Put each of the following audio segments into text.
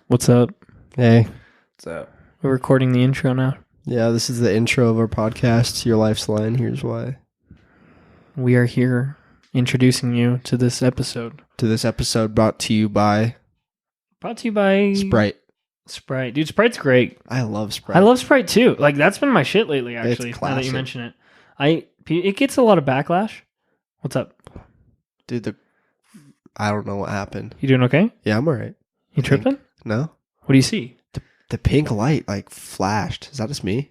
What's up? Hey. What's up? We're recording the intro now. Yeah, this is the intro of our podcast, Your Life's Line. Here's why. We are here introducing you to this episode. Brought to you by Sprite. Sprite. Dude, Sprite's great. I love Sprite. I love Sprite too. Like, that's been my shit lately, actually, It's now that you classic. mention it. It gets a lot of backlash. What's up? Dude, I don't know what happened. You doing okay? Yeah, I'm alright. You tripping? No? What do you see? The pink light, flashed. Is that just me?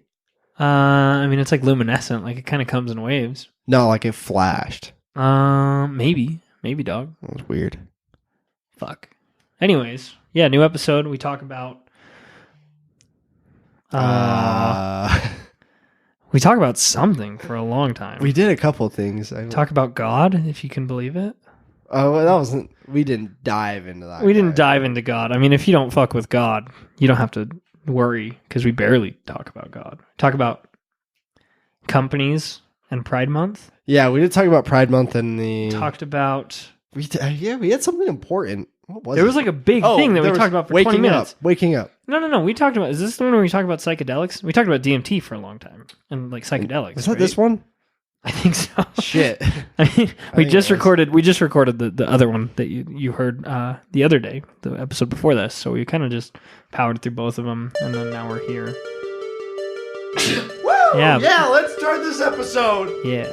It's like luminescent. Like, it kind of comes in waves. No, it flashed. Maybe, dog. That was weird. Fuck. Anyways, yeah, new episode. We talk about... We talk about something for a long time. We did a couple things. Talk about God, if you can believe it. Oh, well, that wasn't... We didn't dive into that. We didn't dive into God. I mean, if you don't fuck with God, you don't have to worry, because we barely talk about God. Talk about companies and Pride Month. Yeah, we did talk about Pride Month and the... Talked about... we had something important. What was it? There was like a big thing that we talked about for 20 minutes. Waking up. No. We talked about... Is this the one where we talk about psychedelics? We talked about DMT for a long time. And psychedelics. Is that this one? I think so. Shit. We just recorded the other one that you heard the other day, the episode before this. So we kind of just powered through both of them, and then now we're here. Woo! Yeah. Yeah, let's start this episode. Yeah.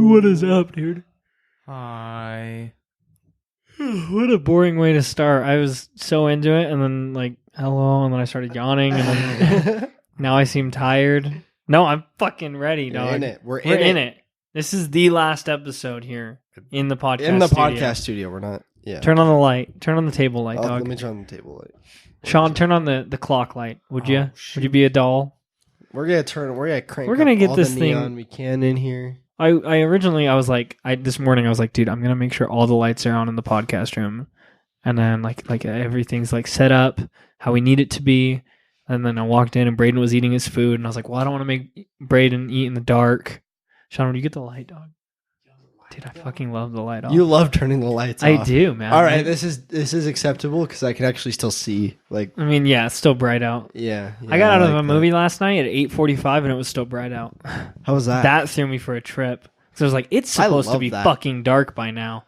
What is up, dude? Hi. What a boring way to start. I was so into it, and then hello, and then I started yawning, and then now I seem tired. No, I'm fucking ready, dog. We're in it. We're in it. This is the last episode here in the podcast In the studio. podcast studio, we're not. Yeah. Turn on the light. Turn on the table light, dog. Let me turn on the table light. Sean, turn on the clock light, would you? Shoot. Would you be a doll? We're gonna crank. We're gonna up get all this the thing- neon we can in here. This morning I was like, dude, I'm gonna make sure all the lights are on in the podcast room, and then like everything's set up how we need it to be. And then I walked in and Braden was eating his food, and I was like, well, I don't want to make Braden eat in the dark. Sean, would you get the light, dog? Dude, I fucking love the light off. You love turning the lights off. I do, man. All right, this is acceptable because I can actually still see. Yeah, it's still bright out. Yeah. I got out of a movie last night at 8:45 and it was still bright out. How was that? That threw me for a trip. So I was like, it's supposed to be fucking dark by now.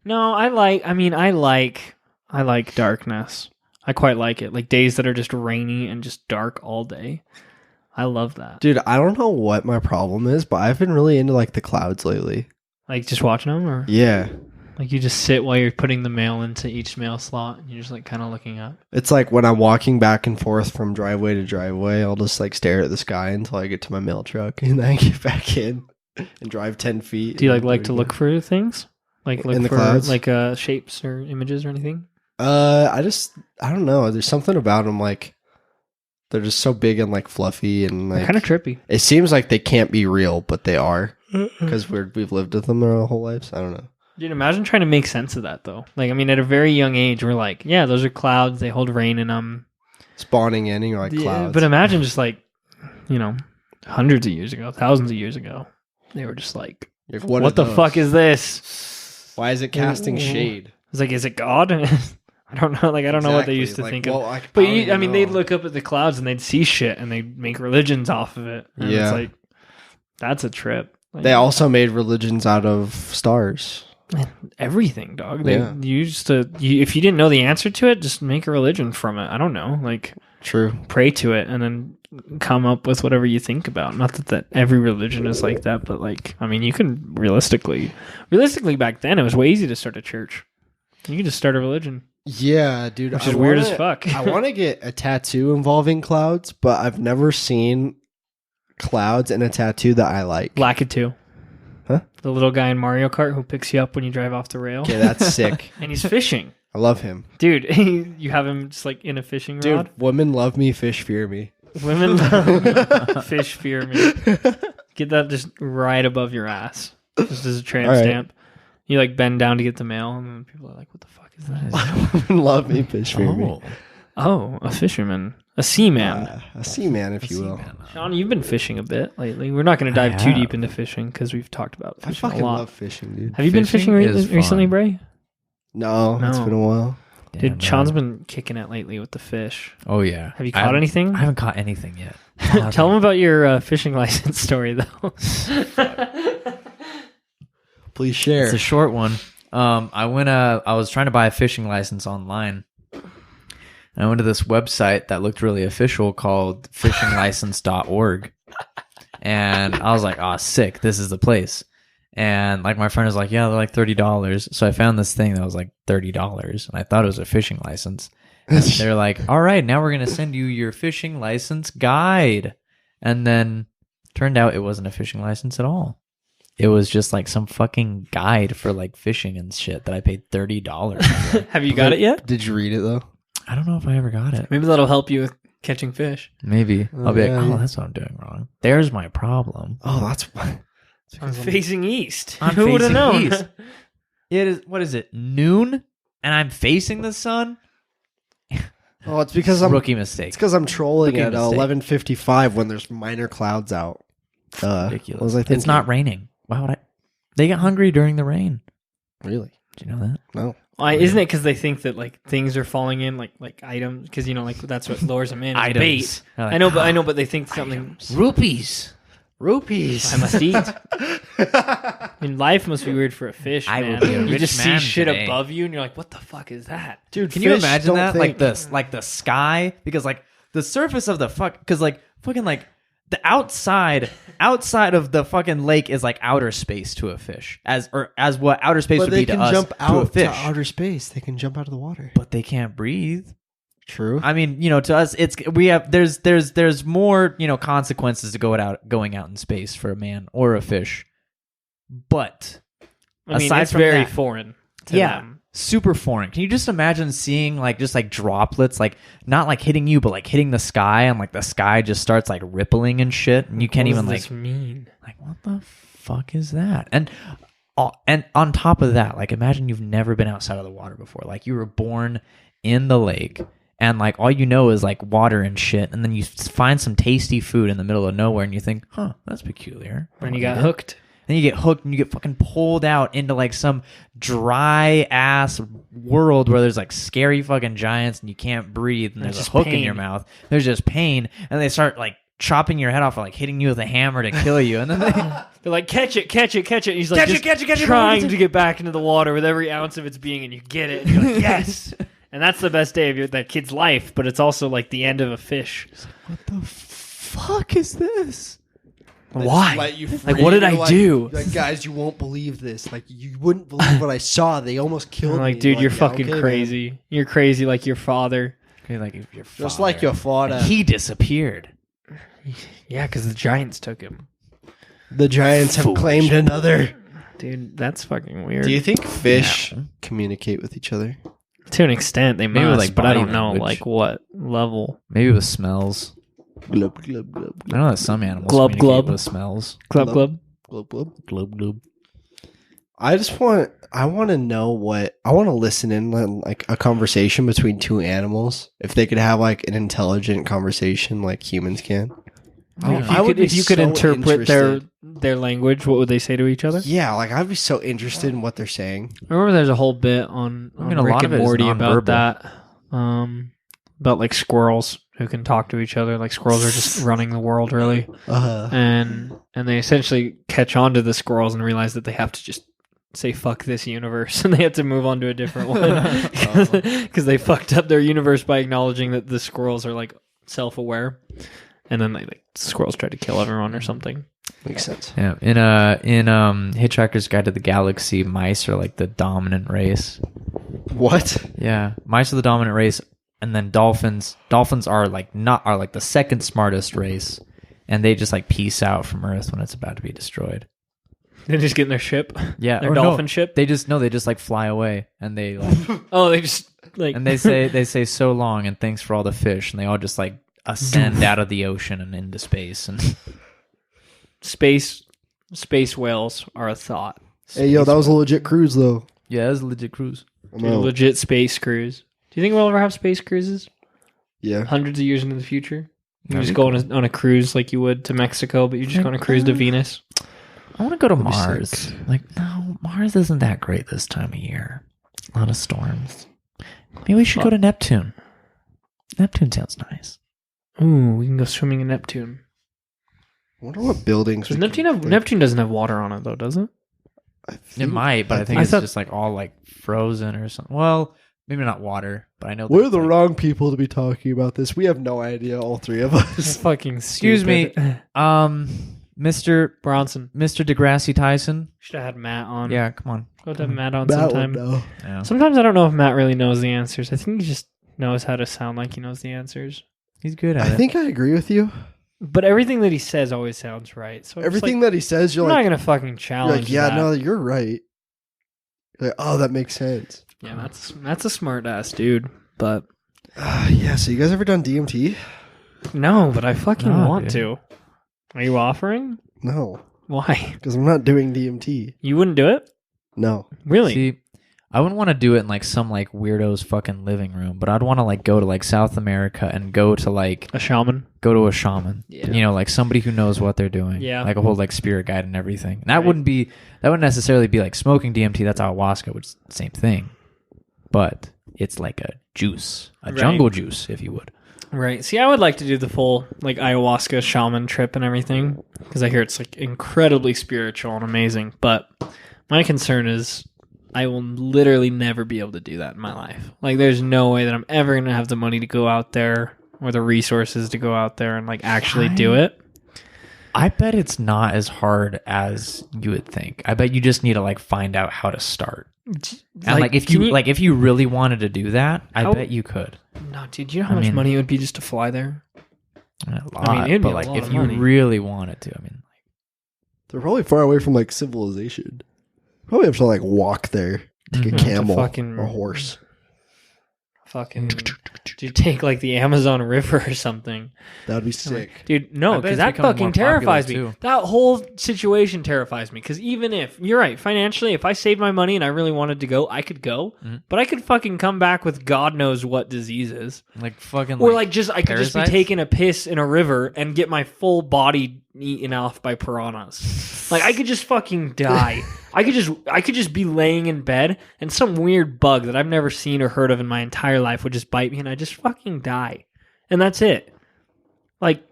No, I like darkness. I quite like it. Like days that are just rainy and just dark all day. I love that. Dude, I don't know what my problem is, but I've been really into the clouds lately. Like just watching them, or yeah. Like you just sit while you're putting the mail into each mail slot and you're just kind of looking up. It's like when I'm walking back and forth from driveway to driveway, I'll just stare at the sky until I get to my mail truck and then I get back in and drive 10 feet. Do you like to look for things? Like look in the for clouds? Shapes or images or anything? I don't know. There's something about them they're just so big and fluffy and kind of trippy. It seems like they can't be real, but they are because we've lived with them our whole lives. I don't know. Dude, imagine trying to make sense of that though. At a very young age, we're like, yeah, those are clouds. They hold rain in them. Spawning in, you're like clouds. But imagine just hundreds of years ago, thousands of years ago, they were just like, what the fuck is this? Why is it casting shade? It's like, is it God? I don't know. I don't know what they used to think of. But they'd look up at the clouds and they'd see shit and they'd make religions off of it. And it's like, that's a trip. They also made religions out of stars. Everything, dog. They used to. If you didn't know the answer to it, just make a religion from it. I don't know. True. Pray to it and then come up with whatever you think about. Not that every religion is like that, but you can realistically back then it was way easy to start a church. You can just start a religion. Yeah, dude. Which is weird as fuck. I want to get a tattoo involving clouds, but I've never seen clouds and a tattoo that I like. Lakitu. Huh? The little guy in Mario Kart who picks you up when you drive off the rail. Okay, that's sick. And he's fishing. I love him. Dude, you have him just like in a fishing Dude, rod? women love me, fish fear me. Women love fish fear me. Get that just right above your ass. Just as a tramp All right. stamp. You like bend down to get the mail, and then people are like, what the fuck is that? Women love me, fish fear me. Oh, a fisherman. A seaman. A seaman, if you will. Sean, you've been fishing a bit lately. We're not going to dive too deep into fishing because we've talked about I fishing a fucking lot. love fishing, dude. Have you been fishing Fishing is recently, fun. Bray? No, it's No. been a while. Dude, Sean's been kicking it lately with the fish. Oh yeah. Have you caught anything? I haven't caught anything yet. Tell him about your fishing license story, though. Please share. It's a short one. I was trying to buy a fishing license online. And I went to this website that looked really official called fishinglicense.org. And I was like, oh, sick. This is the place. And like my friend was like, yeah, they're like $30. So I found this thing that was like $30. And I thought it was a fishing license. And they're like, all right, now we're going to send you your fishing license guide. And then turned out it wasn't a fishing license at all. It was just like some fucking guide for like fishing and shit that I paid $30 for. Have you got it yet? Did you read it, though? I don't know if I ever got it. Maybe that'll help you with catching fish. Maybe. I'll be yeah. like, oh, that's what I'm doing wrong. There's my problem. Oh, that's... I'm facing east. I'm Who would have facing known? east. It is, what is it, noon? And I'm facing the sun? Oh, it's because I'm... Rookie mistake. It's because I'm trolling Rookie at mistake. 11:55 when there's minor clouds out. Ridiculous. What was I thinking? It's not raining. Why would I? They get hungry during the rain. Really? Do you know that? No. Why, isn't it because they think that like things are falling in like items? Because like that's what lures them in. is Items. Bait. They're like, I know, but they think something. Rupees. Rupees. I must eat. I mean, life must be weird for a fish, I man. will be a You rich just see man shit today. above you, and you're like, "What the fuck is that?" Dude, Can you fish imagine don't that? think- Like this, like the sky, because like the surface of the because like fucking like the outside of the fucking lake is like outer space to a fish, as what outer space But would they be to can us jump to a out fish. to outer space. They can jump out of the water. But they can't breathe. True. I mean, to us, there's more consequences to going out in space for a man or a fish. But I mean, aside it's from very that- foreign. To them. super foreign. Can you just imagine seeing like just like droplets, like not like hitting you, but like hitting the sky, and like the sky just starts like rippling and shit, and you can't What even does like this mean? like what the fuck is that? And on top of that, like imagine you've never been outside of the water before. Like you were born in the lake, and like all you know is like water and shit, and then you find some tasty food in the middle of nowhere, and you think, huh, that's peculiar. And you got hooked. Then you get hooked and you get fucking pulled out into like some dry ass world where there's like scary fucking giants and you can't breathe and there's There's a just hook in pain. your mouth. There's just pain, and they start like chopping your head off or like hitting you with a hammer to kill you. And then They're like, catch it. He's like, catch it. trying to get back into the water with every ounce of its being, and you get it. And you're like, yes. And that's the best day of that kid's life, but it's also like the end of a fish. what the fuck is this? Why? Let you Like, what did You're I do? Like, guys, you won't believe this. Like, you wouldn't believe what I saw. They almost killed I'm me. like, dude, Like, you're yeah, fucking okay, crazy. man. You're crazy like your father. Okay, like if your Just like your father. And he disappeared. Yeah, because the Giants took him. The Giants have Foolish. claimed another. Dude, that's fucking weird. Do you think fish communicate with each other? To an extent, they Maybe must, like but I body don't know language. like what level. Maybe with smells. Glub, glub, glub, I know that some animals Glub, communicate glub. with smells. Club. glub, glub. Glub glub. I want to know I want to listen in on, like a conversation between two animals. If they could have like an intelligent conversation like humans can. If you could so interpret interested. their language, what would they say to each other? Yeah, like I'd be so interested in what they're saying. I remember there's a whole bit on I mean, a Rick lot and of it is Morty about nonverbal. that. About like squirrels who can talk to each other. Like squirrels are just running the world, really. And they essentially catch on to the squirrels and realize that they have to just say fuck this universe, and they have to move on to a different one because they fucked up their universe by acknowledging that the squirrels are like self-aware, and then squirrels try to kill everyone or something. Makes sense. Yeah, in Hitchhiker's Guide to the Galaxy, mice are like the dominant race. What? Yeah, mice are the dominant race, and then dolphins are like the second smartest race, and they just like peace out from Earth when it's about to be destroyed. They just get in their ship. Yeah, Their or dolphin no, ship. They just like fly away, and they like, Oh, they just like and they say so long and thanks for all the fish, and they all just like ascend out of the ocean and into space. And space whales are a thought. Hey, yo, that was a legit cruise, though. yeah, it was a legit cruise. I Dude, know. legit space cruise. Do you think we'll ever have space cruises? Yeah. Hundreds of years into the future? You That'd just be go on a cruise like you would to Mexico, but you just go on a cruise to Venus. I want to go to be Mars. sick. Like, no, Mars isn't that great this time of year. A lot of storms. Maybe we should go to Neptune. Neptune sounds nice. Ooh, we can go swimming in Neptune. I wonder what buildings. Does we Neptune can, have like, Neptune doesn't have water on it though, does it? I It think- might, but I think I it's thought- just like all like frozen or something. Well, maybe not water, but I know. We're that, the like, wrong people to be talking about this. We have no idea, all three of It's us. fucking Excuse me. stupid. Mr. Bronson. DeGrassi Tyson. Should have had Matt on. Yeah, come on. Go to have Matt on That sometime. one, no. Yeah. Sometimes I don't know if Matt really knows the answers. I think he just knows how to sound like he knows the answers. He's good at I it. think I agree with you. But everything that he says always sounds right. So I'm just Everything like, that he says, I'm you're not like, gonna fucking challenge. yeah, that. no, you're right. You're like, oh, that makes sense. Yeah, that's a smart ass dude. But Yeah, so you guys ever done DMT? no, but I fucking No, want dude. to. Are you offering? No, Why? because I'm not doing DMT. You wouldn't do it? No. Really? See, I wouldn't want to do it in like some like weirdo's fucking living room, but I'd want to like go to like South America and go to A shaman? a shaman. Yeah. You know, like somebody who knows what they're doing. Yeah. Like a whole like spirit guide and everything. And that Right. wouldn't necessarily be like smoking DMT. That's ayahuasca, which is the same thing. But it's like a juice, a Right. jungle juice, if you would. Right. See, I would like to do the full like ayahuasca shaman trip and everything because I hear it's like incredibly spiritual and amazing. But my concern is I will literally never be able to do that in my life. Like, there's no way that I'm ever going to have the money to go out there or the resources to go out there and like actually do it. I bet it's not as hard as you would think. I bet you just need to like find out how to start. And like if can if you really wanted to do that, I How- bet you could. no, dude, do you know how I much mean- money it would be just to fly there? A lot, it'd be but a like lot if of you money. really wanted to, I mean, They're probably far away from like civilization. Probably have to like walk there. Take a Mhm. camel, fucking- a horse. Fucking, dude, take like the Amazon River or something. That would be sick. Dude, no, I bet because it's that becoming fucking more popular, terrifies me. too. That whole situation terrifies me. Because even if, you're right, financially, if I saved my money and I really wanted to go, I could go. Mhm. But I could fucking come back with God knows what diseases. like fucking Or like just, I could just be parasites? taking a piss in a river and get my full body eaten off by piranhas. Like, I could just fucking die. I could just be laying in bed and some weird bug that I've never seen or heard of in my entire life would just bite me and I just fucking die. And that's it. Like,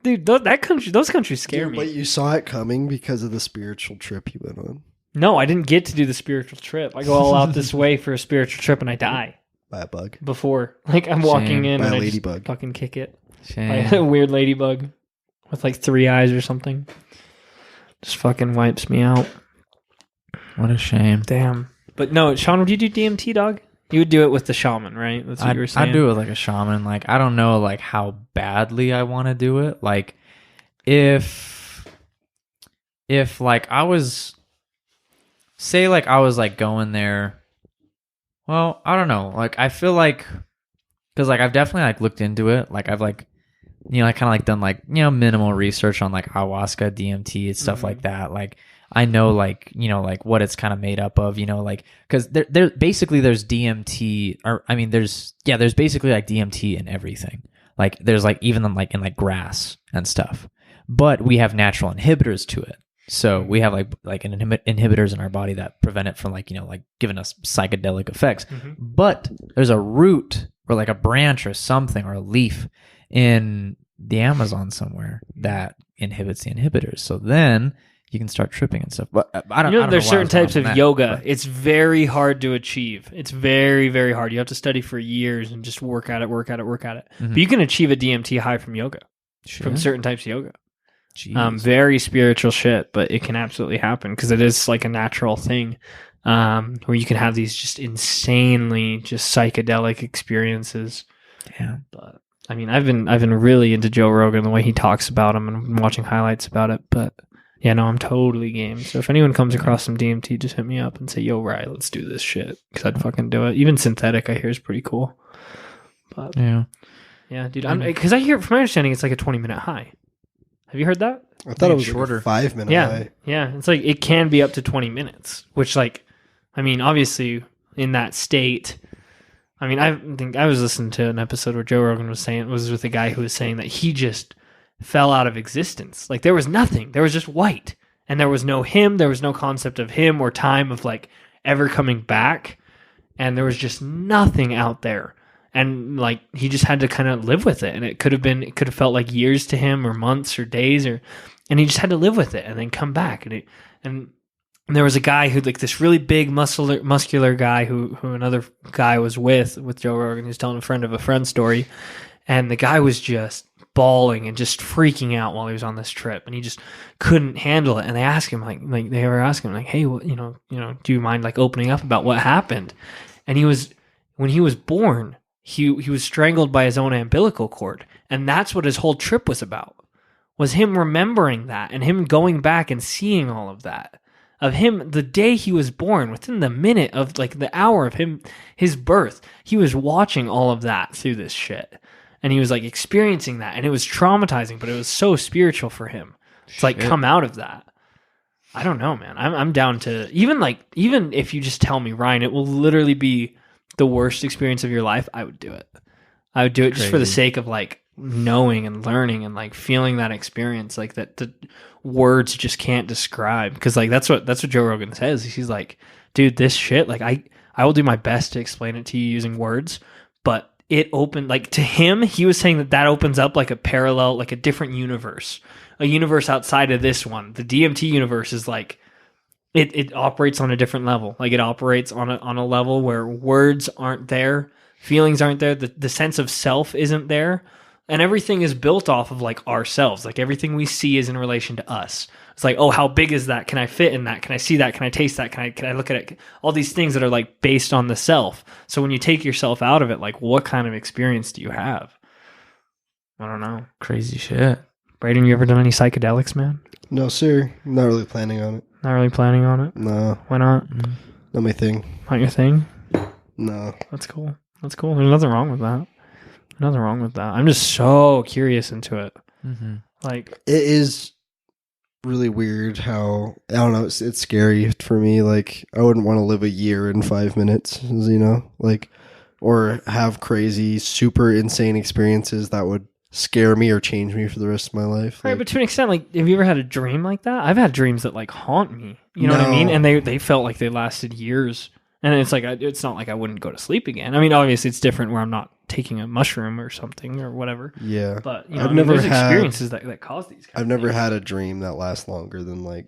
dude, those countries scare Dude, me. but you saw it coming because of the spiritual trip you went on No, I didn't get to do the spiritual trip. I go all out this way for a spiritual trip and I die by a bug. before. Like, I'm walking Shame. in By and a I just ladybug. fucking kick it. By Shame. a weird ladybug with like 3 eyes or something. Just fucking wipes me out. What a shame. Damn. But no, Sean, would you do DMT, dog? You would do it with the shaman, right? That's what you were saying. I'd do it like a shaman. Like, I don't know like how badly I want to do it. Like, if like I was, say like I was like going there, well, I don't know. Like, I feel like, because like I've definitely like looked into it. Like, I've like, you know, I kind of like done like, you know, minimal research on like ayahuasca, DMT, and stuff like that. Like, I know like, you know, like what it's kind of made up of, you know, like, because there basically there's DMT, or I mean there's basically like DMT in everything. Like, there's like even like in like grass and stuff, but we have natural inhibitors to it. So we have like an inhibitors in our body that prevent it from like, you know, like giving us psychedelic effects. Mhm. But there's a root or like a branch or something or a leaf in the Amazon somewhere that inhibits the inhibitors. So then you can start tripping and stuff. But I don't. You I know, don't there's know why I certain was going types on of that, yoga. but- It's very hard to achieve. It's very, very hard. You have to study for years and just work at it. Mhm. But you can achieve a DMT high from yoga, from Shit. certain types of yoga. Jeez. Very spiritual shit, but it can absolutely happen because it is like a natural thing where you can have these just insanely just psychedelic experiences. Yeah. But I mean, I've been really into Joe Rogan, the way he talks about him, and I'm watching highlights about it. But Yeah, no, I'm totally game. So if anyone comes across some DMT, just hit me up and say, yo, Rye, let's do this shit. Because I'd fucking do it. Even synthetic, I hear, is pretty cool. But Yeah. yeah, dude. Because I hear, from my understanding, it's like a 20-minute high. Have you heard that? I thought it was shorter. Like a 5-minute Yeah. high. Yeah. It's like, it can be up to 20 minutes, which, like, I mean, obviously, in that state, I mean, I think I was listening to an episode where Joe Rogan was with a guy who was saying that he just fell out of existence. Like, there was nothing. There was just white. And there was no him. There was no concept of him or time of, like, ever coming back. And there was just nothing out there. And, like, he just had to kind of live with it. And it could have felt like years to him or months or days. And he just had to live with it and then come back. And there was a guy who, like, this really big muscular guy who another guy was with Joe Rogan. He was telling a friend of a friend story. And the guy was just bawling and just freaking out while he was on this trip, and he just couldn't handle it. And they asked him, like they were asking him, like, hey, well, you know, do you mind, like, opening up about what happened? And when he was born, he was strangled by his own umbilical cord, and that's what his whole trip was about, was him remembering that and him going back and seeing all of that. Of him, the day he was born, within the minute of, like, the hour of his birth, he was watching all of that through this shit. And he was, like, experiencing that. And it was traumatizing, but it was so spiritual for him. It's like, come out of that. I don't know, man. I'm down to, even if you just tell me, Ryan, it will literally be the worst experience of your life, I would do it. I would do it just for the sake of, like, knowing and learning and, like, feeling that experience, like, that the words just can't describe. Because, like, that's what Joe Rogan says. He's like, dude, this shit, like, I will do my best to explain it to you using words, but it opened, like, to him, he was saying that opens up, like, a parallel, like, a different universe, a universe outside of this one. The DMT universe is, like, it operates on a different level. Like, it operates on a level where words aren't there, feelings aren't there, the sense of self isn't there, and everything is built off of, like, ourselves. Like, everything we see is in relation to us. It's like, oh, how big is that? Can I fit in that? Can I see that? Can I taste that? Can I look at it? All these things that are, like, based on the self. So when you take yourself out of it, like, what kind of experience do you have? I don't know. Crazy shit. Brayden, you ever done any psychedelics, man? No, sir. I'm not really planning on it. Not really planning on it? No. Why not? Not my thing. Not your thing? No. That's cool. There's nothing wrong with that. I'm just so curious into it. Mm-hmm. Like, it is really weird how, I don't know, it's scary for me. Like, I wouldn't want to live a year in 5 minutes, you know, like, or have crazy, super insane experiences that would scare me or change me for the rest of my life. right, Like, but to an extent, like, have you ever had a dream like that? I've had dreams that, like, haunt me. You know what I mean? No. And they felt like they lasted years. And it's like, it's not like I wouldn't go to sleep again. I mean, obviously it's different where I'm not taking a mushroom or something or whatever. yeah. But, you know, I've never there's had- experiences that cause these kind I've of never things. had a dream that lasts longer than like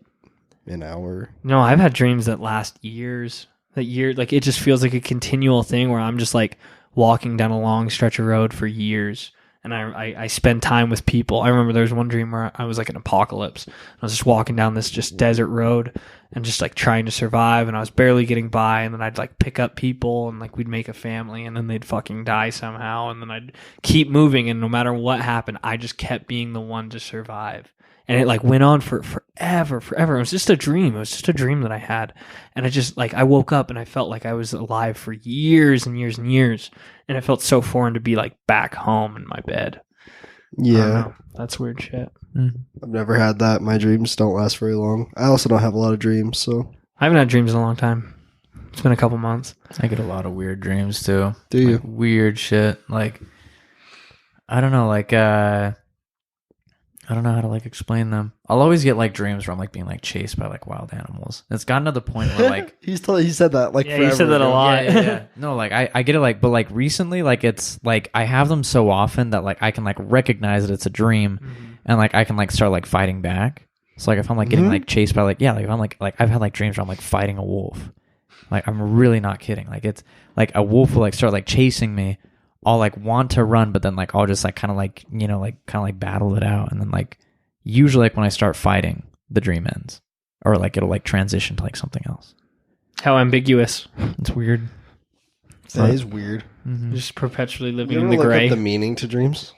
an hour. No, I've had dreams that last years. Like, it just feels like a continual thing where I'm just, like, walking down a long stretch of road for years. And I spend time with people. I remember there was one dream where I was, like, an apocalypse. I was just walking down this just desert road and just, like, trying to survive. And I was barely getting by. And then I'd, like, pick up people and, like, we'd make a family. And then they'd fucking die somehow. And then I'd keep moving. And no matter what happened, I just kept being the one to survive. And it, like, went on for forever. It was just a dream. It was just a dream that I had. And I just, like, I woke up and I felt like I was alive for years and years and years. And it felt so foreign to be, like, back home in my bed. I don't Yeah. know. That's weird shit. I've never had that. My dreams don't last very long. I also don't have a lot of dreams, so. I haven't had dreams in a long time. It's been a couple months. I get a lot of weird dreams too. Do you? Like, weird shit. Like, I don't know, like, I don't know how to, like, explain them. I'll always get, like, dreams where I'm, like, being, like, chased by, like, wild animals. It's gotten to the point where, like, He said that like Yeah, forever you said that a ago. lot. yeah. No, like, I get it, like, but, like, recently, like, it's like I have them so often that, like, I can, like, recognize that it's a dream, and, like, I can, like, start, like, fighting back. So, like, if I'm, like, getting, like, chased by, like, yeah, like, if I'm, like I've had, like, dreams where I'm, like, fighting a wolf. Like, I'm really not kidding. Like, it's like a wolf will, like, start, like, chasing me. I'll, like, want to run, but then, like, I'll just, like, kind of, like, you know, like, kind of, like, battle it out, and then, like, usually, like, when I start fighting, the dream ends, or, like, it'll, like, transition to, like, something else. How ambiguous. It's weird. That is weird. Mm-hmm. Just perpetually living You in ever the look gray. up the meaning to dreams?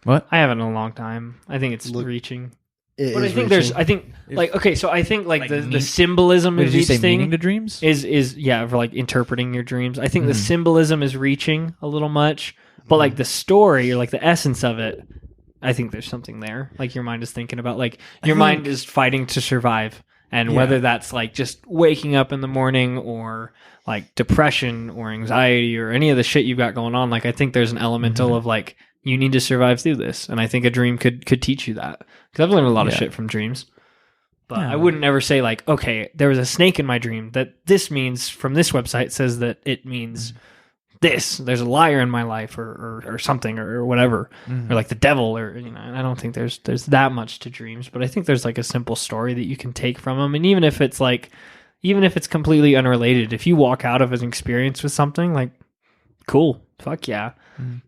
What? I haven't in a long time. I think it's Look- reaching. But I think like okay, so I think like the symbolism Did of you each say thing meaning to dreams? is yeah, for like interpreting your dreams. I think the symbolism is reaching a little much, but like the story or like the essence of it, I think there's something there. Like your mind is thinking about like your mind is fighting to survive, and whether that's like just waking up in the morning or like depression or anxiety or any of the shit you've got going on, like I think there's an elemental of like you need to survive through this, and I think a dream could teach you that because I've learned a lot of shit from dreams. But I wouldn't ever say like, okay, there was a snake in my dream. That this means from this website says that it means this. There's a liar in my life, or something, or whatever, or like the devil, or you know. And I don't think there's that much to dreams, but I think there's like a simple story that you can take from them, and even if it's completely unrelated, if you walk out of an experience with something like, cool, fuck yeah.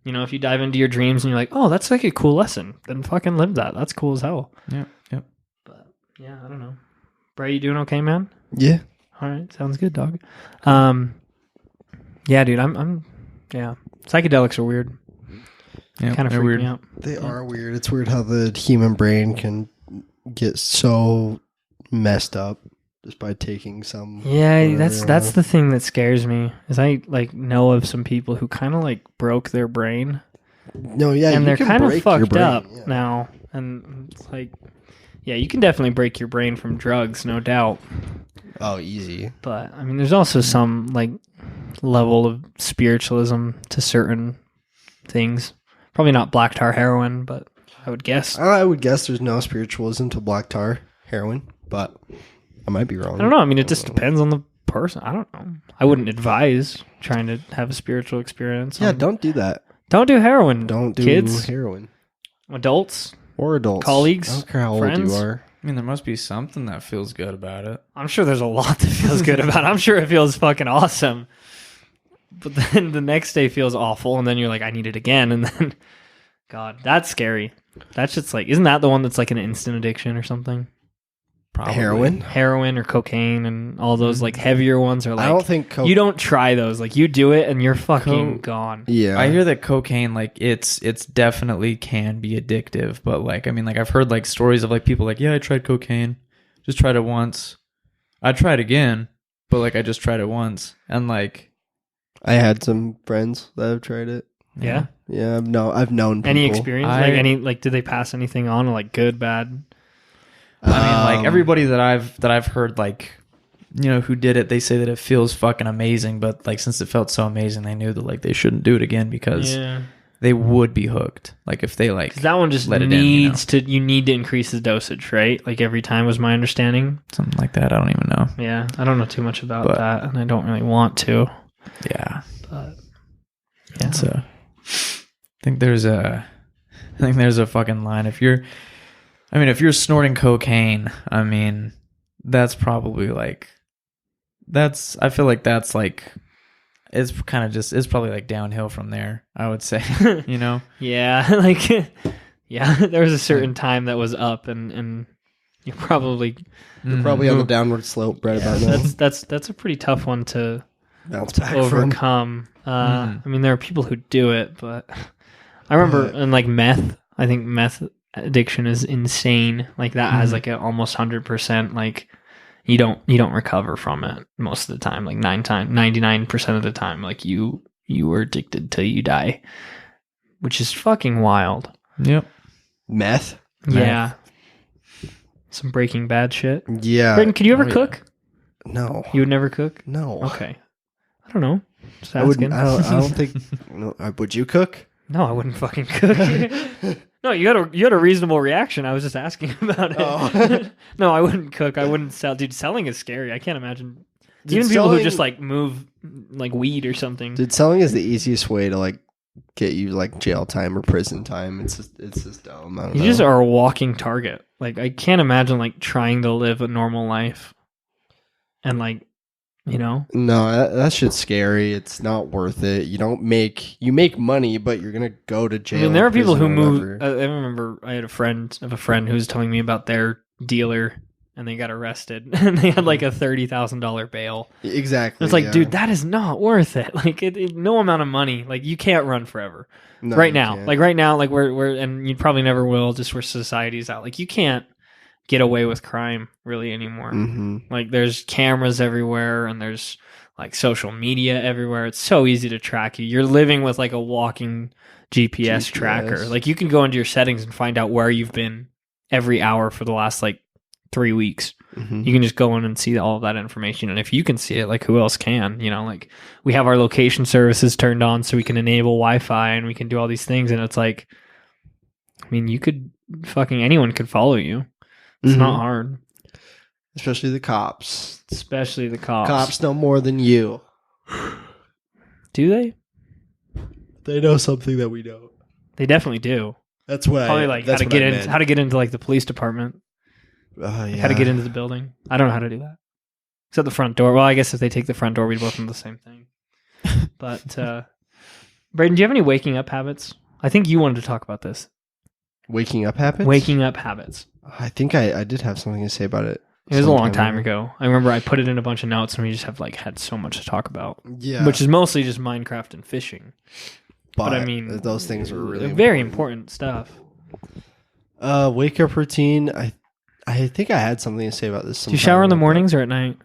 You know, if you dive into your dreams and you're like, oh, that's like a cool lesson, then fucking live that. That's cool as hell. Yeah. Yep. But yeah, I don't know. Bray, you doing okay, man? Yeah. All right, sounds good, dog. Yeah, dude, I'm yeah. Psychedelics are weird. Yeah, Kind of freak weird. me out. They are weird. It's weird how the human brain can get so messed up just by taking some. Yeah, that's the thing that scares me. Is I like know of some people who kind of like broke their brain. No, yeah, and you they're can kind of break your fucked brain, up yeah. now, and it's like, yeah, you can definitely break your brain from drugs, no doubt. Oh, easy. But I mean, there's also some like level of spiritualism to certain things. Probably not black tar heroin, but I would guess. I would guess there's no spiritualism to black tar heroin, but I might be wrong. I don't know. I mean, it just depends on the person. I don't know. I wouldn't advise trying to have a spiritual experience. Yeah, don't do that. Don't do heroin. Don't do kids, heroin. Adults, Or adults. colleagues, I don't care how friends. old you are. I mean, there must be something that feels good about it. I'm sure there's a lot that feels good about it. I'm sure it feels fucking awesome. But then the next day feels awful, and then you're like, I need it again. And then, God, that's scary. That shit's like, isn't that the one that's like an instant addiction or something? Probably. Heroin or cocaine and all those like heavier ones are like, I don't think you don't try those. Like you do it and you're fucking gone. Yeah. I hear that cocaine, like it's definitely can be addictive, but like, I mean, like I've heard like stories of like people like, yeah, I tried cocaine, just tried it once. I tried again, but like I just tried it once, and like I had some friends that have tried it. Yeah. Yeah, I've known people. Any experience? Did they pass anything on? Like good, bad? I mean, like everybody that I've heard, like, you know, who did it, they say that it feels fucking amazing, but like since it felt so amazing, they knew that like they shouldn't do it again because they would be hooked. Like if they like that one just needs to, you need to increase the dosage, right? Like every time was my understanding. Something like that. I don't even know. Yeah, I don't know too much about that, and I don't really want to. Yeah, but yeah. I think there's a fucking line. If you're snorting cocaine, I mean, that's probably like, I feel like that's like, it's kind of just, it's probably like downhill from there, I would say, you know? Yeah. Like, yeah, there was a certain time that was up and you're probably on the downward slope right about now. That's a pretty tough one to Bounce back overcome. I mean, there are people who do it, but I remember in like meth, I think meth addiction is insane. Like that has like an almost 100%, like you don't recover from it most of the time. Like 99% of the time, like you were addicted till you die, which is fucking wild. Yep. Meth? Yeah. Some Breaking Bad shit. Yeah. Brayden, could you ever cook? No. You would never cook? No. Okay. I don't know. Just I asking. I don't think. No, would you cook? No, I wouldn't fucking cook. No, you had a reasonable reaction. I was just asking about it. Oh. No, I wouldn't cook. I wouldn't sell. Dude, selling is scary. I can't imagine. Dude, Even people who selling- just like move like weed or something. Dude, selling is the easiest way to like get you like jail time or prison time. It's just dumb. I don't You know. just are a walking target. Like I can't imagine like trying to live a normal life and like, you know. No, that shit's scary. It's not worth it. You make money, but you're gonna go to jail. I mean, there are people who prison, move. whatever. I remember I had a friend who was telling me about their dealer, and they got arrested, and they had like a $30,000 bail. Exactly. It's like, yeah. dude, that is not worth it. Like, no amount of money. Like, you can't run forever. No, right you now, can't. like right now, like we're, and you probably never will. Just where society's out. Like, you can't get away with crime really anymore. Like there's cameras everywhere and there's like social media everywhere. It's so easy to track you. You're living with like a walking GPS tracker. Like you can go into your settings and find out where you've been every hour for the last like 3 weeks. You can just go in and see all of that information. And if you can see it, like who else can? You know, like we have our location services turned on so we can enable Wi-Fi and we can do all these things. And it's like, I mean, you could anyone could follow you. It's not hard. Especially the cops. Especially the cops. Cops know more than you. Do they? They know something that we don't. They definitely do. That's what Probably like how to get into like the police department. Like how to get into the building. I don't know how to do that. Except the front door. Well, I guess if they take the front door, we'd both know the same thing. But Braden, do you have any waking up habits? I think you wanted to talk about this. Waking up habits? Waking up habits. I think I did have something to say about it. It was a long time ago. I remember I put it in a bunch of notes and we just have like had so much to talk about. Yeah. Which is mostly just Minecraft and fishing. But I mean, those things are really very important stuff. Wake up routine. I think I had something to say about this. Do you shower in the mornings or at night?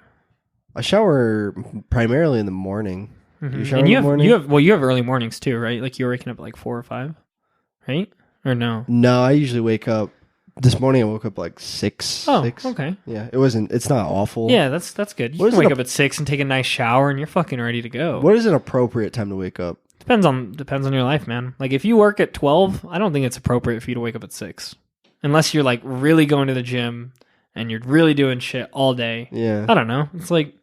I shower primarily in the morning. Do you shower and in the morning? You have early mornings too, right? Like you're waking up at like 4 or 5, right? Or no? No, I usually wake up. This morning I woke up like 6. Oh, 6. okay. Yeah, it's not awful. Yeah, that's good. You can wake up at 6 and take a nice shower and you're fucking ready to go. What is an appropriate time to wake up? Depends on your life, man. Like if you work at 12, I don't think it's appropriate for you to wake up at 6. Unless you're like really going to the gym and you're really doing shit all day. Yeah. I don't know. It's like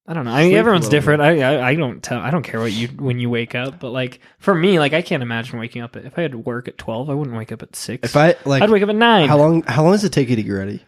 I don't know. I mean, everyone's different. I don't care when you wake up, but like for me, like I can't imagine waking up if I had to work at 12, I wouldn't wake up at 6. I'd wake up at 9. How long does it take you to get ready?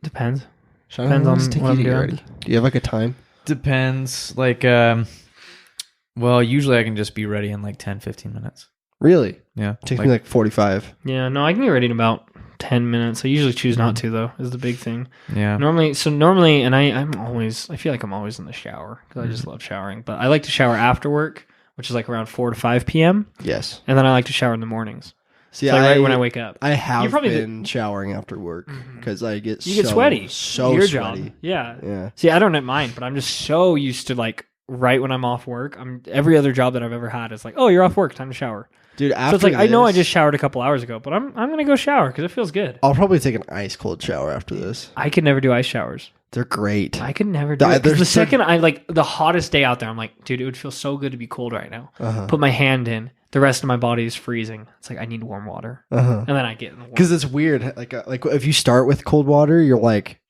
Depends. Sean, Depends on what I'm you doing. ready? Do you have like a time? Depends. Like, well, usually I can just be ready in like 10, 15 minutes. Really? Yeah. Takes me like 45. Yeah, no, I can get ready in about 10 minutes. I usually choose not to though, is the big thing. Yeah. Normally, and I feel like I'm always in the shower because I just love showering. But I like to shower after work, which is like around 4 to 5 p.m. Yes. And then I like to shower in the mornings. See, right when I wake up. I have been showering after work because I get get sweaty. So Your sweaty. job. Yeah. Yeah. See, I don't mind, but I'm just so used to like right when I'm off work. Every other job that I've ever had is like, oh, you're off work, time to shower. Dude, so it's like I know I just showered a couple hours ago, but I'm gonna go shower because it feels good. I'll probably take an ice cold shower after this. I could never do ice showers. They're great. I could never do it. The second I like the hottest day out there, I'm like, dude, it would feel so good to be cold right now. Put my hand in, the rest of my body is freezing. It's like I need warm water, and then I get in the warm. Because it's weird. Like if you start with cold water, you're like,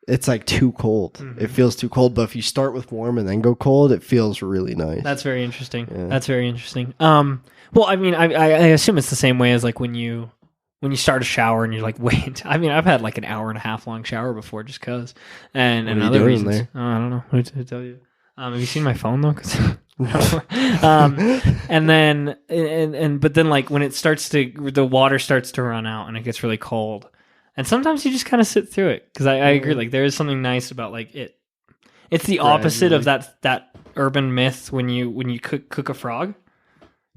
it's like too cold. It feels too cold. But if you start with warm and then go cold, it feels really nice. That's very interesting. Yeah. That's very interesting. Well, I mean, I assume it's the same way as like when you start a shower and you're like, wait. I mean, I've had like an hour and a half long shower before just cause, and what are other you doing reasons. there? Oh, I don't know who to tell you. Have you seen my phone though? And then but then like when the water starts to run out and it gets really cold, and sometimes you just kind of sit through it because I agree. Like there is something nice about like it. It's the opposite of that urban myth when you cook a frog.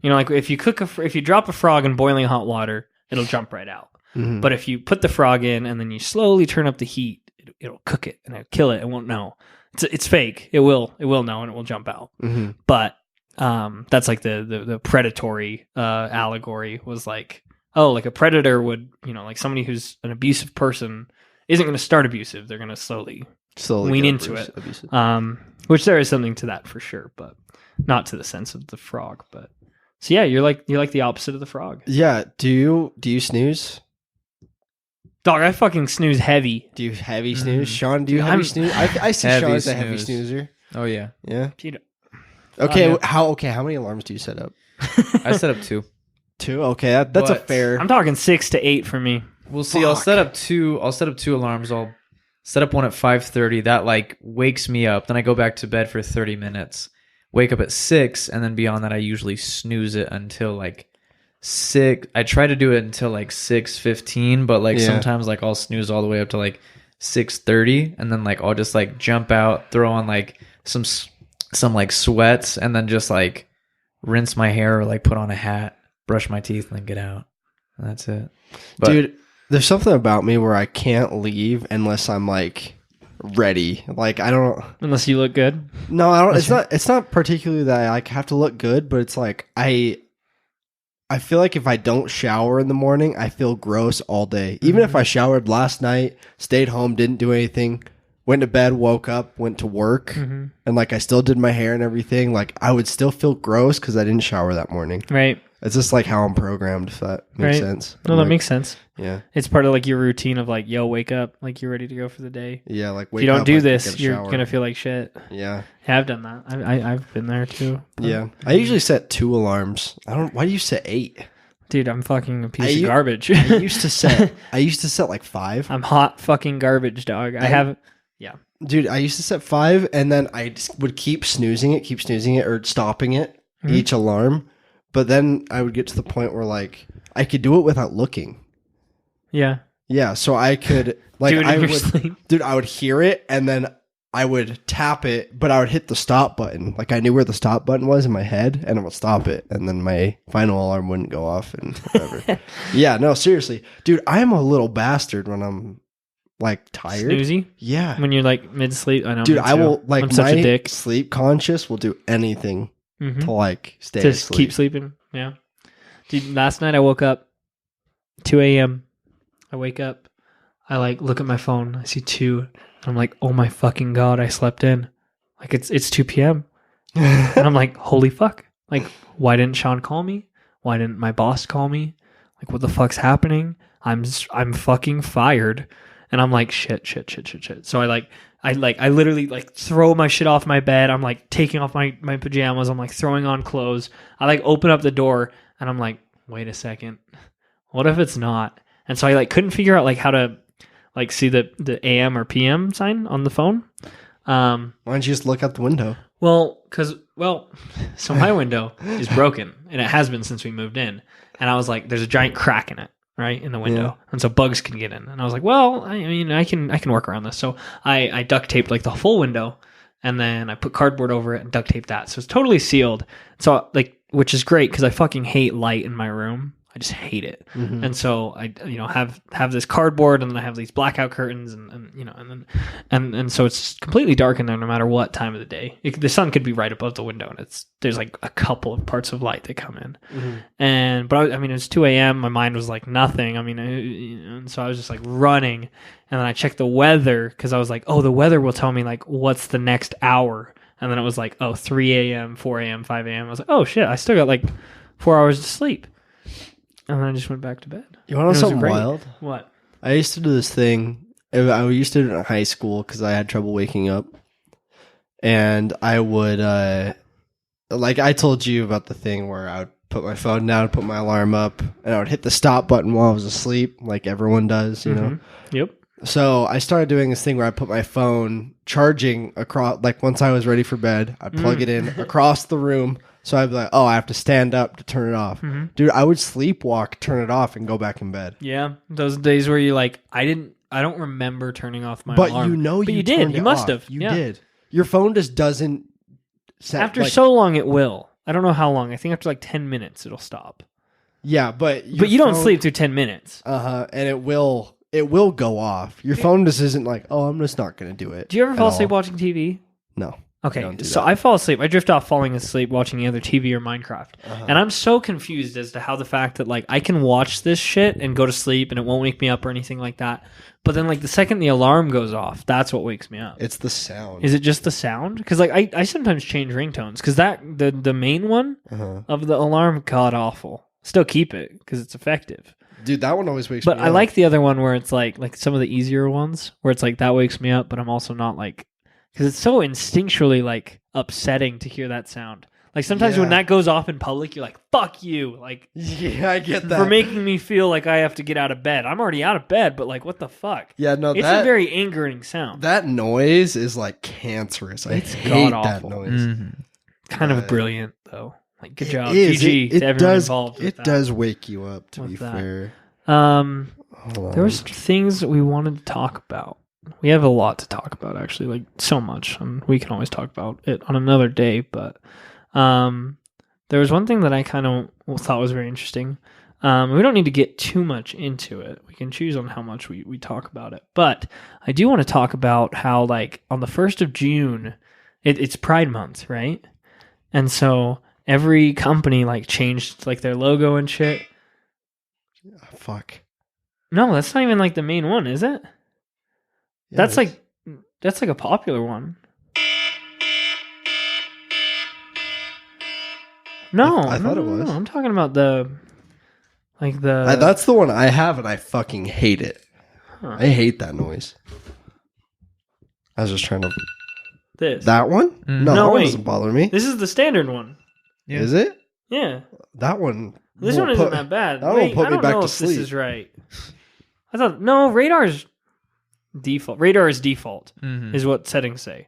You know, like if you drop a frog in boiling hot water, it'll jump right out. But if you put the frog in and then you slowly turn up the heat, it'll cook it and it'll kill it. It won't know. It's fake. It will know and it will jump out. But that's like the predatory allegory was like, oh, like a predator would, like somebody who's an abusive person isn't going to start abusive. They're going to slowly lean into it. Which there is something to that for sure, but not to the sense of the frog. But so yeah, you're like the opposite of the frog. Yeah. Do you snooze? Dog, I fucking snooze heavy. Do you heavy snooze? Sean, do you heavy snooze? I see Sean as a heavy snoozer. Oh yeah. Yeah. Peter. Okay, yeah. how many alarms do you set up? I set up 2. 2? Okay, that's a But fair. I'm talking 6 to 8 for me. We'll see. I'll set up 2 alarms. I'll set up one at 5:30 that like wakes me up. Then I go back to bed for 30 minutes. Wake up at 6, and then beyond that I usually snooze it until like 6. I try to do it until like 6:15, but like sometimes like I'll snooze all the way up to like 6:30, and then like I'll just like jump out, throw on like some like sweats, and then just like rinse my hair or like put on a hat, brush my teeth, and then get out. And that's it. But Dude, There's something about me where I can't leave unless I'm like ready. Like I don't. Unless you look good. No, I don't. It's not particularly that I like have to look good, but it's like I feel like if I don't shower in the morning, I feel gross all day. Even if I showered last night, stayed home, didn't do anything, went to bed, woke up, went to work, and like I still did my hair and everything, like I would still feel gross because I didn't shower that morning. Right. It's just like how I'm programmed, if that makes sense. No, that makes sense. Yeah. It's part of like your routine of like, yo, wake up, like you're ready to go for the day. Yeah, like if you don't do this, you're gonna feel like shit. Yeah. I've done that. I've been there too. Yeah. I usually set 2 alarms. Why do you set 8? Dude, I'm fucking a piece of garbage. I used to set like 5. I'm hot fucking garbage, dog. Dude, I used to set 5 and then I just would keep snoozing it or stopping it each alarm. But then I would get to the point where like I could do it without looking. Yeah. Yeah, so I could like do it in your sleep. Dude, I would hear it and then I would tap it, but I would hit the stop button. Like I knew where the stop button was in my head and it would stop it and then my final alarm wouldn't go off and whatever. Yeah, no, seriously. Dude, I'm a little bastard when I'm like tired. Snoozy? Yeah. When you're like mid-sleep? I know. Dude, I will like I'm such a dick. Sleep conscious will do anything to like stay to asleep. Keep sleeping. Yeah. Dude, last night I woke up 2 a.m. I wake up. I like look at my phone. I see 2. And I'm like, oh my fucking God, I slept in. Like it's 2 p.m. And I'm like, holy fuck. Like, why didn't Sean call me? Why didn't my boss call me? Like, what the fuck's happening? I'm fucking fired. And I'm like, shit. So I literally like throw my shit off my bed. I'm like taking off my pajamas. I'm like throwing on clothes. I like open up the door and I'm like, wait a second. What if it's not? And so I like couldn't figure out like how to like see the AM or PM sign on the phone. Why don't you just look out the window? So my window is broken and it has been since we moved in. And I was like, there's a giant crack in it. Right in the window, yeah. And so bugs can get in. And I was like, well, I mean, I can work around this. So I duct taped like the full window, and then I put cardboard over it and duct taped that, so it's totally sealed. So like, which is great because I fucking hate light in my room. I just hate it. And so I have this cardboard, and then I have these blackout curtains, and so it's completely dark in there no matter what time of the day. The sun could be right above the window, and there's like a couple of parts of light that come in. But I mean, it's 2 a.m. My mind was like nothing. I mean, and so I was just like running, and then I checked the weather because I was like, oh, the weather will tell me like what's the next hour, and then it was like, oh, 3 a.m., 4 a.m., 5 a.m. I was like, oh shit, I still got like 4 hours to sleep. And then I just went back to bed. You want to know something wild? What? I used to do this thing. I used to do it in high school because I had trouble waking up. And I would, like I told you about the thing where I would put my phone down, put my alarm up, and I would hit the stop button while I was asleep, like everyone does, you know? Yep. So I started doing this thing where I put my phone charging across, like once I was ready for bed, I'd plug it in across the room. So I'd be like, oh, I have to stand up to turn it off. Dude, I would sleepwalk, turn it off, and go back in bed. Yeah. Those days where you're like, I don't remember turning off my alarm. But you did. You must have. You did. Your phone just doesn't set. After so long, it will. I don't know how long. I think after like 10 minutes, it'll stop. Yeah, but you don't sleep through 10 minutes. And it will go off. Your phone just isn't like, oh, I'm just not going to do it. Do you ever fall asleep watching TV? No. Okay, so I fall asleep. I drift off falling asleep watching either TV or Minecraft. And I'm so confused as to how the fact that like I can watch this shit and go to sleep and it won't wake me up or anything like that. But then like the second the alarm goes off, that's what wakes me up. It's the sound. Is it just the sound? Because like I sometimes change ringtones because the main one of the alarm, god awful. Still keep it because it's effective. Dude, that one always wakes me up. But I like the other one where it's like some of the easier ones where it's like that wakes me up, but I'm also not like, because it's so instinctually like upsetting to hear that sound. Like sometimes when that goes off in public, you're like, fuck you. Like, yeah, I get that. For making me feel like I have to get out of bed. I'm already out of bed, but like, what the fuck? Yeah, no, it's a very angering sound. That noise is like cancerous. I hate that noise. Kind of brilliant though. Like, good job. Is. GG to everyone involved. It does wake you up, to be fair. There was things we wanted to talk about. We have a lot to talk about, actually, like so much. We can always talk about it on another day, but there was one thing that I kind of thought was very interesting. We don't need to get too much into it. We can choose on how much we talk about it. But I do want to talk about how, like, on the 1st of June, it's Pride Month, right? And so every company, like, changed, like, their logo and shit. Fuck. No, that's not even, like, the main one, is it? Yeah, That's like a popular one. No, I thought it was. No, I'm talking about the. That's the one I have, and I fucking hate it. Huh. I hate that noise. I was just trying to. This. That one? Mm. No, No, that one wait. doesn't bother me. This is the standard one. Yeah. Is it? Yeah. That one. This won't one isn't put- that bad. that won't put I me don't back know to if this sleep. is right. I thought no, radar's default. Radar is default Mm-hmm. is what settings say.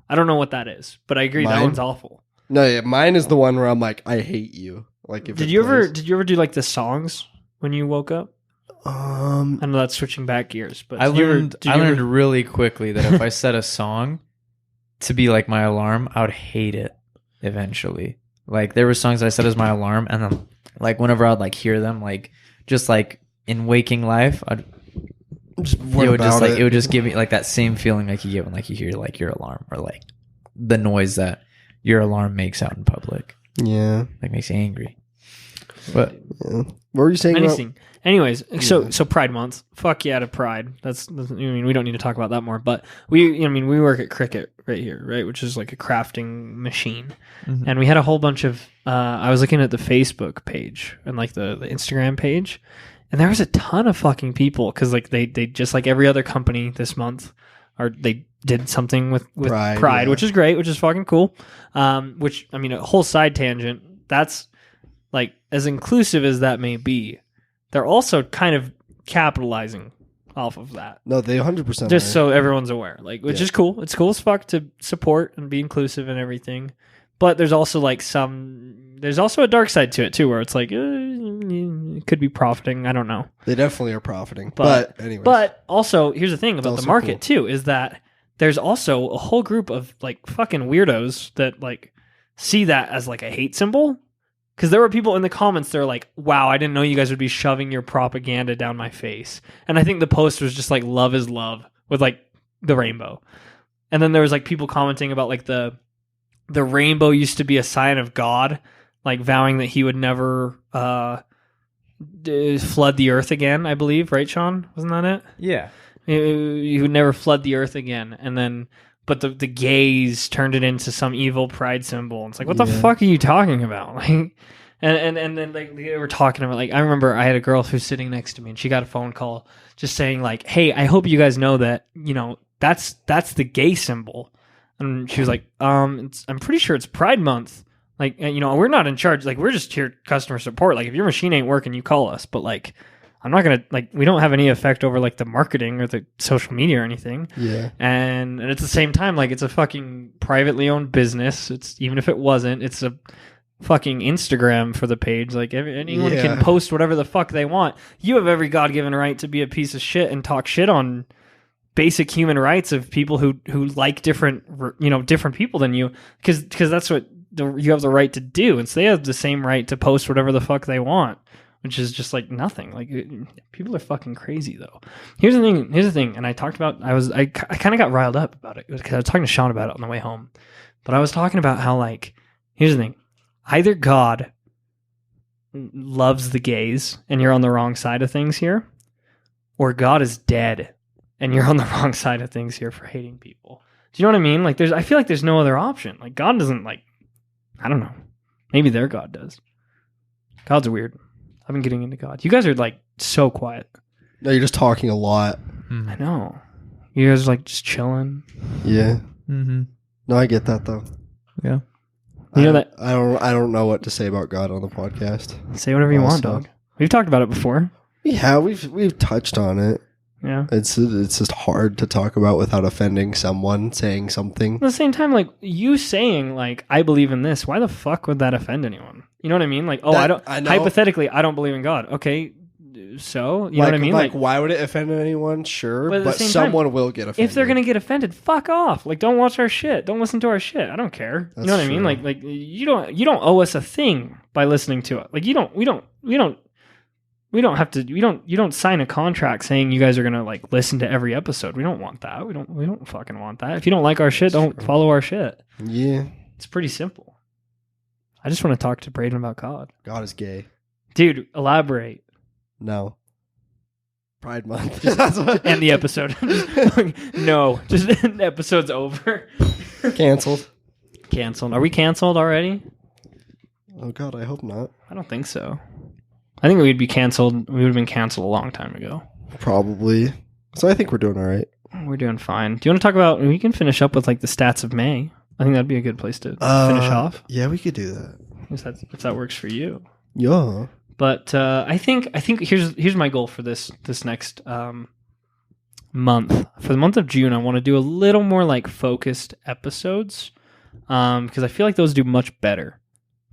I don't know what that is, but I agree that Mine? one's awful. No, yeah, mine is the one where I'm like, I hate you. Like, if Did it you ever plays- do like the songs when you woke up? Um, I know that's switching back gears, but I did you ever- learned did you I ever- learned really quickly that if I set a song to be like my alarm, I would hate it eventually. Like there were songs I set as my alarm, and then like whenever I'd like hear them, like just like in waking life, what about it would just give me like that same feeling like you get when like you hear like your alarm or like the noise that your alarm makes out in public. Yeah. Like makes you angry. But Yeah. What were you saying about? anything. Anyways, so Yeah. so Pride Month. Fuck yeah to Pride. That's I mean we don't need to talk about that more. But we work at Cricket right here, right, which is like a crafting machine, and we had a whole bunch of. I was looking at the Facebook page and like the Instagram page, and there was a ton of fucking people because like they just like every other company this month, or they did something with Pride, yeah. which is great, which is fucking cool. Which I mean, a whole side tangent. That's like as inclusive as that may be. They're also kind of capitalizing off of that. No, they 100%. Just are. so everyone's aware. Like, which Yeah. is cool. It's cool as fuck to support and be inclusive and everything. But there's also like there's also a dark side to it too, where it's like, it could be profiting. I don't know. They definitely are profiting. But- But anyways. But also, here's the thing about the also market cool. too, is that there's also a whole group of like fucking weirdos that like see that as like a hate symbol. Because there were people in the comments that are like, wow, I didn't know you guys would be shoving your propaganda down my face. And I think the post was just like, love is love with like the rainbow. And then there was like people commenting about like the rainbow used to be a sign of God, like vowing that he would never flood the earth again, I believe. Right, Sean? Wasn't that it? yeah. He would never flood the earth again. And then, but the gays turned it into some evil pride symbol. It's like, what the Yeah. fuck are you talking about? Like, and then like they were talking about like I remember I had a girl who was sitting next to me and she got a phone call just saying like, hey, I hope you guys know that that's the gay symbol. And she was like, I'm pretty sure it's Pride Month. Like, we're not in charge. Like, we're just here customer support. Like, if your machine ain't working, you call us. But like, I'm not gonna like we don't have any effect over like the marketing or the social media or anything. yeah. And at the same time, like it's a fucking privately owned business. It's even if it wasn't, it's a fucking Instagram for the page. Like anyone Yeah. can post whatever the fuck they want. You have every God-given right to be a piece of shit and talk shit on basic human rights of people who like different people than you because that's what you have the right to do. And so they have the same right to post whatever the fuck they want. Which is just like nothing. Like people are fucking crazy though. Here's the thing. And I talked about. I kind of got riled up about it because I was talking to Sean about it on the way home. But I was talking about how like here's the thing. Either God loves the gays and you're on the wrong side of things here, or God is dead and you're on the wrong side of things here for hating people. Do you know what I mean? Like I feel like there's no other option. Like God doesn't like. I don't know. Maybe their God does. God's weird. I've been getting into God. You guys are like so quiet. No, you're just talking a lot. I know. You guys are like just chilling. Yeah. Mm-hmm. No, I get that though. Yeah. You know that. I don't know what to say about God on the podcast. Say whatever you want, Also. dog. We've talked about it before. Yeah, we've touched on it. Yeah. It's just hard to talk about without offending someone saying something. At the same time, like you saying like I believe in this, why the fuck would that offend anyone? You know what I mean? Like, I know. hypothetically, I don't believe in God. Okay, so you know what I mean? Like, why would it offend anyone? Sure, But at the but same someone will get offended. if they're gonna get offended, fuck off. Like, don't watch our shit. Don't listen to our shit. I don't care. You That's know what I mean? true. Like you don't owe us a thing by listening to it. Like we don't We don't have to. You don't sign a contract saying you guys are gonna like listen to every episode. We don't want that. We don't fucking want that. If you don't like our shit, don't follow our shit. Yeah. It's pretty simple. I just want to talk to Braden about God. God is gay. Dude, elaborate. No. Pride Month. End the episode. No, just the episode's over. Canceled. Canceled. Are we canceled already? Oh God, I hope not. I don't think so. I think we'd be canceled. We would have been canceled a long time ago. Probably. So I think we're doing all right. We're doing fine. Do you want to talk about? We can finish up with like the stats of May. I think that'd be a good place to finish off. Yeah, we could do that. If that works for you. Yeah. But I think here's my goal for this next month. For the month of June, I want to do a little more like focused episodes because I feel like those do much better.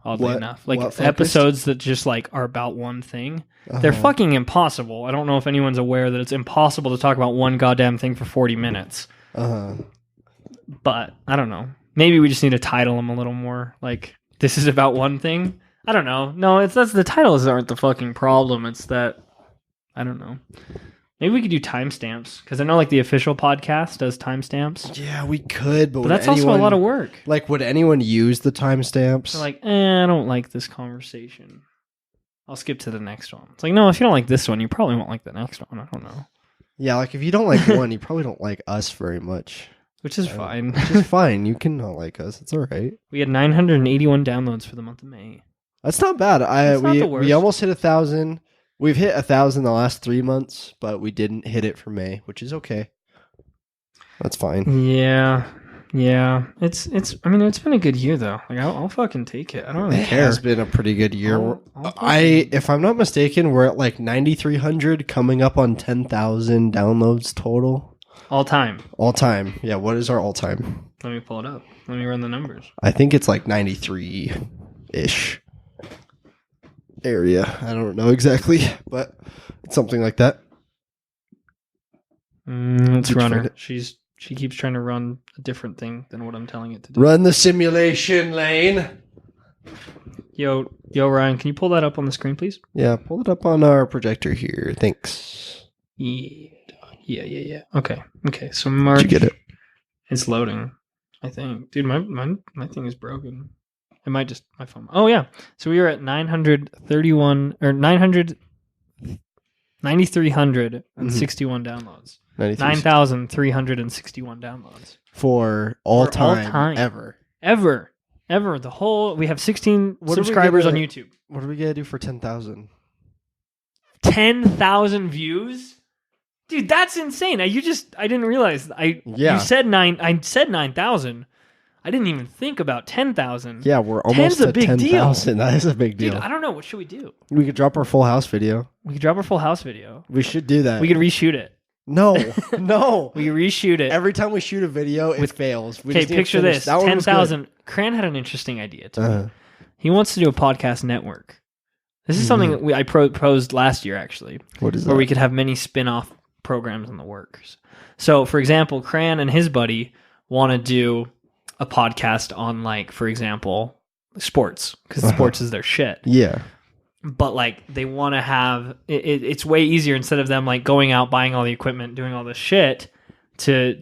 Oddly enough, like episodes that just like are about one thing. They're fucking impossible. I don't know if anyone's aware that it's impossible to talk about one goddamn thing for 40 minutes. But I don't know. Maybe we just need to title them a little more. Like this is about one thing. I don't know. No, that's the titles aren't the fucking problem. It's that I don't know. Maybe we could do timestamps because I know like the official podcast does timestamps. Yeah, we could, but that's also a lot of work. Like, would anyone use the timestamps? They're like, I don't like this conversation. I'll skip to the next one. It's like, no, if you don't like this one, you probably won't like the next one. I don't know. Yeah, like if you don't like one, you probably don't like us very much. Which is fine. Which is fine. You can not like us. It's all right. We had 981 downloads for the month of May. That's not bad. We almost hit 1,000. We've hit 1,000 the last 3 months, but we didn't hit it for May, which is okay. That's fine. Yeah. It's. I mean, it's been a good year though. Like, I'll fucking take it. I don't really care. It has been a pretty good year. If I'm not mistaken, we're at like 9,300, coming up on 10,000 downloads total. All time. All time. Yeah. What is our all time? Let me pull it up. Let me run the numbers. I think it's like 93-ish. Area. I don't know exactly, but it's something like that. Let's run her. She keeps trying to run a different thing than what I'm telling it to do. Run the simulation lane. Yo, Ryan, can you pull that up on the screen, please? Yeah, pull it up on our projector here. Thanks. Yeah. Okay. So March. Did you get it? It's loading. I think, dude, my thing is broken. It might just my phone. Oh yeah. So we were at 931 or 9,361 downloads. 9,361 downloads for all time ever. The whole we have 16 subscribers on YouTube. What are we gonna do for 10,000? 10,000 views? Dude, that's insane. I didn't realize. You said 9,000. I didn't even think about 10,000. Yeah, we're almost at 10,000. That is a big deal. Dude, I don't know. What should we do? We could drop our full house video. We should do that. We could reshoot it. No. We reshoot it. Every time we shoot a video, it fails. Okay, picture this. 10,000. Cran had an interesting idea too. He wants to do a podcast network. This is something that I proposed last year, actually. What is that? Where we could have many spin-off programs in the works. So, for example, Cran and his buddy want to do a podcast on, like, for example, sports, because sports is their shit. Yeah. But like they want to have it's way easier instead of them like going out buying all the equipment, doing all this shit to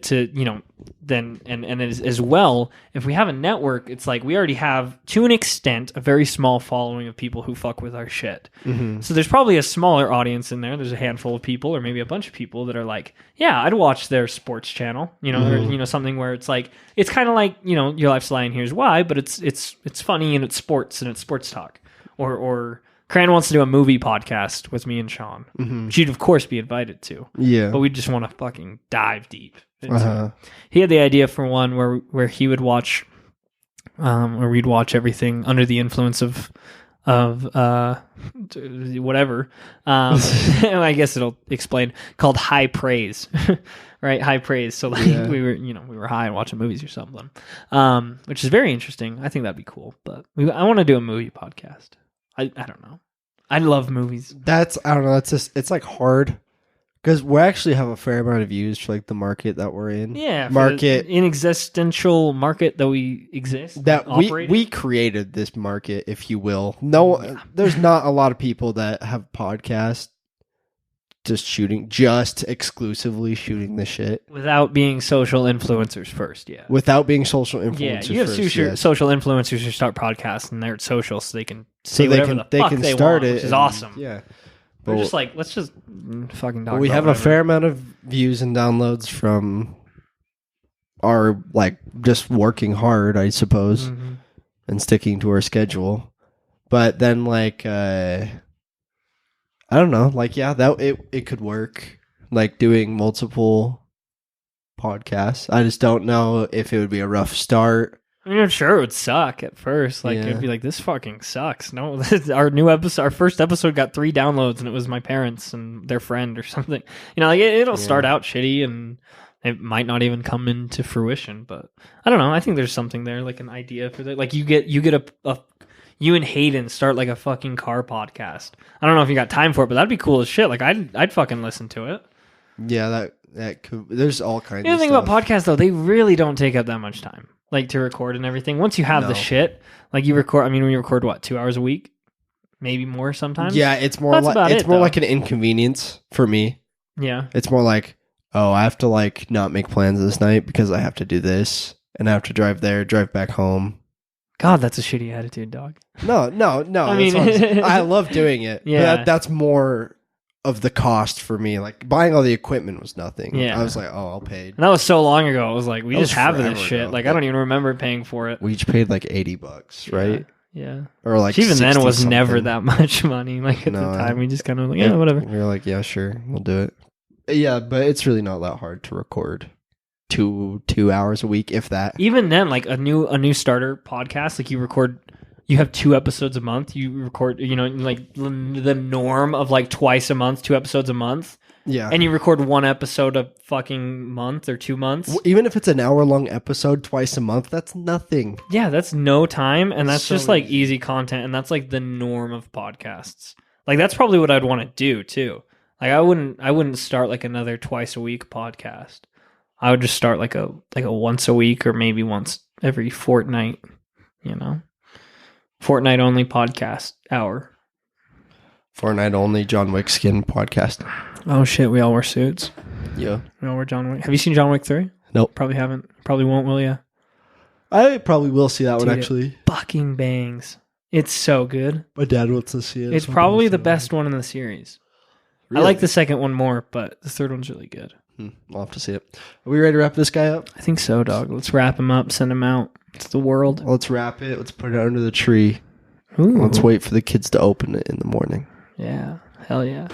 then as well, if we have a network, it's like we already have to an extent a very small following of people who fuck with our shit. So there's probably a smaller audience in there. There's a handful of people or maybe a bunch of people that are like, yeah, I'd watch their sports channel, or something where it's like it's kind of like, Your Life's Lie and Here's Why, but it's funny and it's sports talk. Or Cran wants to do a movie podcast with me and Sean, which you'd of course be invited to. Yeah, but we just want to fucking dive deep. He had the idea for one where he would watch, or we'd watch everything under the influence of whatever. I guess it'll explain. Called High Praise, right? High Praise. So like we were high and watching movies or something, which is very interesting. I think that'd be cool. But I want to do a movie podcast. I don't know. I love movies. I don't know. It's like hard Because we actually have a fair amount of views for like the market that we're in. Yeah, for market the inexistential market that we exist. that operate we created this market, if you will. No, Yeah. there's not a lot of people that have podcasts just exclusively shooting the shit without being social influencers first. Yeah. without being social influencers. Yeah, you have first, yes. social influencers who start podcasts and they're social, so they can So say they whatever can the they fuck can they start want, it, which is and- awesome. Yeah, We're just like, let's just fucking talk. we about have a whatever. fair amount of views and downloads from our like just working hard, I suppose, Mhm. and sticking to our schedule. But then like I don't know, like that it could work, like doing multiple podcasts. I just don't know if it would be a rough start. I mean, I'm sure it would suck at first. Like, Yeah. it'd be like, this fucking sucks. No, our first episode got 3 downloads, and it was my parents and their friend or something. You know, like it'll start out shitty, and it might not even come into fruition. But I don't know. I think there's something there, like an idea for that. Like you get you and Hayden start like a fucking car podcast. I don't know if you got time for it, but that'd be cool as shit. Like I'd fucking listen to it. Yeah, that could. There's all kinds. The other of thing stuff. about podcasts, though, they really don't take up that much time, like to record and everything. Once you have the No. shit, like you record. I mean, we record what, 2 hours a week, maybe more sometimes. Yeah, it's more That's like about it's it, more though. like an inconvenience for me. Yeah. It's more like, oh, I have to like not make plans this night because I have to do this, and I have to drive there, drive back home. God, that's a shitty attitude, dog. No. I mean- I love doing it. Yeah. But that's more of the cost for me. Like buying all the equipment was nothing. Yeah. I was like, oh, I'll pay. And that was so long ago. I was like, we That just was have this forever shit. ago. Like I don't even remember paying for it. We each paid like $80, right? Yeah. Or like Which even then 60 was never something. that much money. Like at No. the time, we just kind of like, yeah, whatever. We were like, yeah, sure, we'll do it. Yeah, but it's really not that hard to record 2 hours a week, if that. Even then, like a new starter podcast, like you have 2 episodes a month. You record, you know, like the norm of like twice a month, 2 episodes a month. Yeah. And you record 1 episode a fucking month or 2 months. Even if it's an hour-long episode twice a month, that's nothing. Yeah, that's no time, and that's So just like easy. easy content, and that's like the norm of podcasts. Like that's probably what I'd want to do too. Like I wouldn't start like another twice a week podcast. I would just start like a once a week or maybe once every fortnight, you know. Fortnight only podcast hour. Fortnite only John Wick skin podcast. Oh shit, we all wear suits. Yeah. We all wear John Wick. Have you seen John Wick 3? Nope. Probably haven't. Probably won't, will ya? I probably will see that one Dude, actually. Fucking bangs. It's so good. My dad wants to see it. It's probably the best one in the series. Really? I like the second one more, but the third one's really good. I'll have to see it. Are we ready to wrap this guy up? I think so, dog. Let's wrap him up, send him out to the world. Let's wrap it. Let's put it under the tree. Ooh. Let's wait for the kids to open it in the morning. Yeah. Hell yeah.